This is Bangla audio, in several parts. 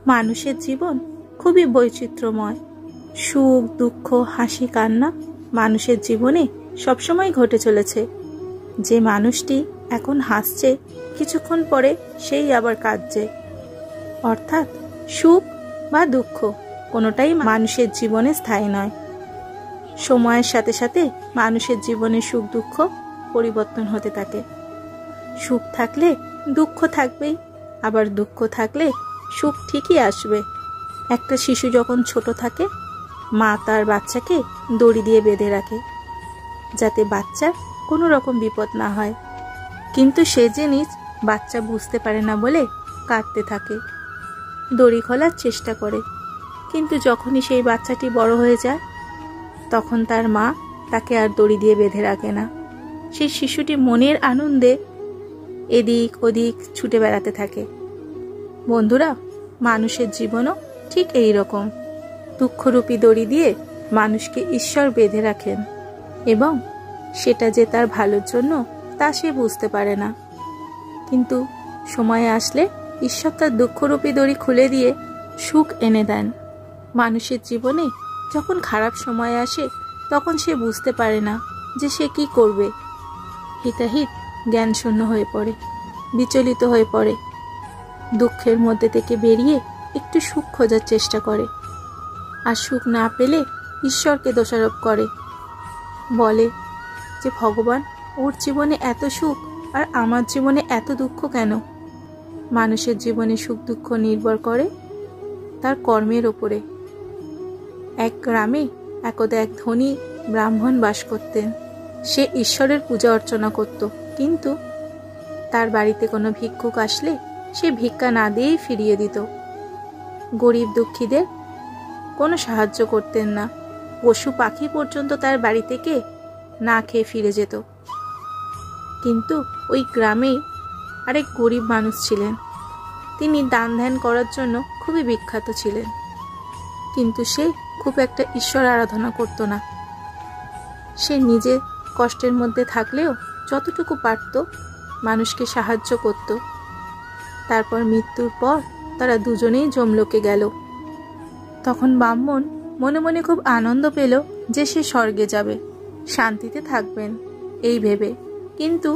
মানুষের জীবন খুবই বৈচিত্র্যময়। সুখ, দুঃখ, হাসি, কান্না মানুষের জীবনে সবসময় ঘটে চলেছে। যে মানুষটি এখন হাসছে, কিছুক্ষণ পরে সেই আবার কাঁদছে। অর্থাৎ সুখ বা দুঃখ কোনোটাই মানুষের জীবনে স্থায়ী নয়। সময়ের সাথে সাথে মানুষের জীবনে সুখ দুঃখ পরিবর্তন হতে থাকে। সুখ থাকলে দুঃখ থাকবেই, আবার দুঃখ থাকলে সুখ ঠিকই আসবে। একটা শিশু যখন ছোট থাকে, মা তার বাচ্চাকে দড়ি দিয়ে বেঁধে রাখে যাতে বাচ্চার কোনো রকম বিপদ না হয়। কিন্তু সে জিনিস বাচ্চা বুঝতে পারে না বলে কাঁদতে থাকে, দড়ি খোলার চেষ্টা করে। কিন্তু যখনই সেই বাচ্চাটি বড় হয়ে যায়, তখন তার মা তাকে আর দড়ি দিয়ে বেঁধে রাখে না। সেই শিশুটি মনের আনন্দে এদিক ওদিক ছুটে বেড়াতে থাকে। বন্ধুরা, মানুষের জীবনও ঠিক এই রকম। দুঃখরূপী দড়ি দিয়ে মানুষকে ঈশ্বর বেঁধে রাখেন, এবং সেটা যে তার ভালোর জন্য তা সে বুঝতে পারে না। কিন্তু সময় আসলে ঈশ্বর তার দুঃখরূপী দড়ি খুলে দিয়ে সুখ এনে দেন। মানুষের জীবনে যখন খারাপ সময় আসে, তখন সে বুঝতে পারে না যে সে কি করবে। হিতাহিত জ্ঞান শূন্য হয়ে পড়ে, বিচলিত হয়ে পড়ে। দুঃখের মধ্যে থেকে বেরিয়ে একটু সুখ খোঁজার চেষ্টা করে, আর সুখ না পেলে ঈশ্বরকে দোষারোপ করে। বলে যে ভগবান, ওর জীবনে এত সুখ আর আমার জীবনে এত দুঃখ কেন? মানুষের জীবনে সুখ দুঃখ নির্ভর করে তার কর্মের ওপরে। এক গ্রামে একদা এক ধনী ব্রাহ্মণ বাস করতেন। সে ঈশ্বরের পূজা অর্চনা করত, কিন্তু তার বাড়িতে কোনো ভিক্ষুক আসলে সে ভিক্ষা না দিয়েই ফিরিয়ে দিত। গরিব দুঃখীদের কোনো সাহায্য করতেন না। পশু পাখি পর্যন্ত তার বাড়ি থেকে না খেয়ে ফিরে যেত। কিন্তু ওই গ্রামেই আরেক গরিব মানুষ ছিলেন। তিনি দান ধ্যান করার জন্য খুবই বিখ্যাত ছিলেন, কিন্তু সে খুব একটা ঈশ্বর আরাধনা করত না। সে নিজে কষ্টের মধ্যে থাকলেও যতটুকু পারত মানুষকে সাহায্য করত। তারপর মৃত্যুর পর তারা দুজনেই যমলোকে গেল। তখন ব্রাহ্মণ মনে মনে খুব আনন্দ পেল যে সে স্বর্গে যাবে, শান্তিতে থাকবেন এই ভেবে। কিন্তু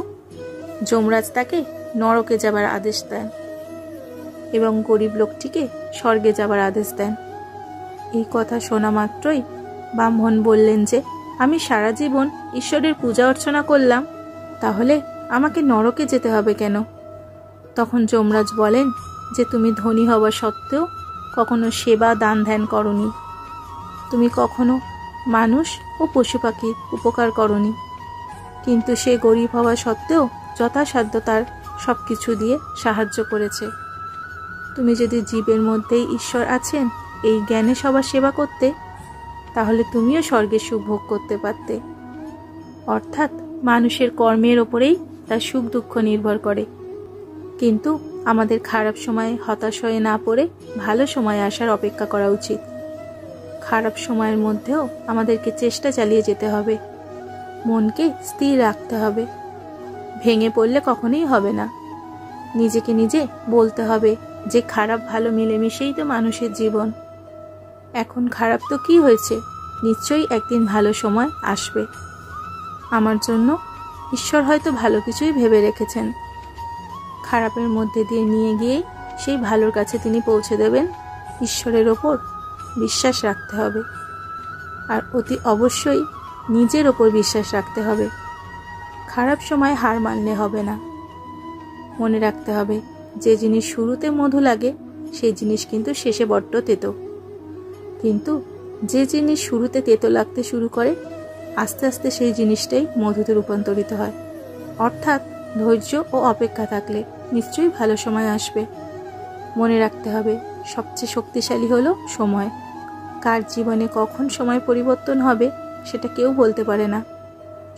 যমরাজ তাকে নরকে যাবার আদেশ দেন এবং গরিব লোকটিকে স্বর্গে যাবার আদেশ দেন। এই কথা শোনা মাত্রই ব্রাহ্মণ বললেন যে আমি সারা জীবন ঈশ্বরের পূজা অর্চনা করলাম, তাহলে আমাকে নরকে যেতে হবে কেন? তখন যমরাজ বলেন যে তুমি ধনী হওয়া সত্ত্বেও কখনো সেবা দান ধ্যান করনি, তুমি কখনো মানুষ ও পশু পাখির উপকার করনি। কিন্তু সে গরিব হওয়া সত্ত্বেও যথাসাধ্য তার সব কিছু দিয়ে সাহায্য করেছে। তুমি যদি জীবের মধ্যেই ঈশ্বর আছেন এই জ্ঞানে সবার সেবা করতে, তাহলে তুমিও স্বর্গের সুখ ভোগ করতে পারতে। অর্থাৎ মানুষের কর্মের ওপরেই তার সুখ দুঃখ নির্ভর করে। কিন্তু আমাদের খারাপ সময়ে হতাশ হয়ে না পড়ে ভালো সময় আসার অপেক্ষা করা উচিত। খারাপ সময়ের মধ্যেও আমাদেরকে চেষ্টা চালিয়ে যেতে হবে, মনকে স্থির রাখতে হবে। ভেঙে পড়লে কখনোই হবে না। নিজেকে নিজে বলতে হবে যে খারাপ ভালো মিলেমিশেই তো মানুষের জীবন। এখন খারাপ তো কি হয়েছে, নিশ্চয়ই একদিন ভালো সময় আসবে। আমার জন্য ঈশ্বর হয়তো ভালো কিছুই ভেবে রেখেছেন। খারাপের মধ্যে দিয়ে নিয়ে গিয়েই সেই ভালোর কাছে তিনি পৌঁছে দেবেন। ঈশ্বরের ওপর বিশ্বাস রাখতে হবে, আর অতি অবশ্যই নিজের ওপর বিশ্বাস রাখতে হবে। খারাপ সময় হার মানলে হবে না। মনে রাখতে হবে যে জিনিস শুরুতে মধু লাগে সেই জিনিস কিন্তু শেষে বড্ড তেতো। কিন্তু যে জিনিস শুরুতে তেতো লাগতে শুরু করে, আস্তে আস্তে সেই জিনিসটাই মধুতে রূপান্তরিত হয়। অর্থাৎ ধৈর্য ও অপেক্ষা থাকলে নিশ্চয়ই ভালো সময় আসবে। মনে রাখতে হবে সবচেয়ে শক্তিশালী হলো সময়। কার জীবনে কখন সময় পরিবর্তন হবে সেটা কেউ বলতে পারে না।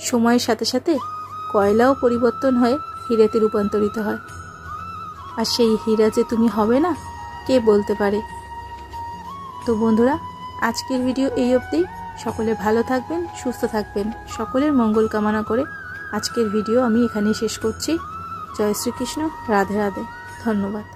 সময়ের সাথে সাথে কয়লাও পরিবর্তন হয়ে হীরাতে রূপান্তরিত হয়, আর সেই হীরা যে তুমি হবে না কে বলতে পারে। তো বন্ধুরা, আজকের ভিডিও এই অবধি। সকলে ভালো থাকবেন, সুস্থ থাকবেন। সকলের মঙ্গল কামনা করে আজকের ভিডিও আমি এখানেই শেষ করছি। জয় শ্রীকৃষ্ণ, রাধে রাধে, ধন্যবাদ।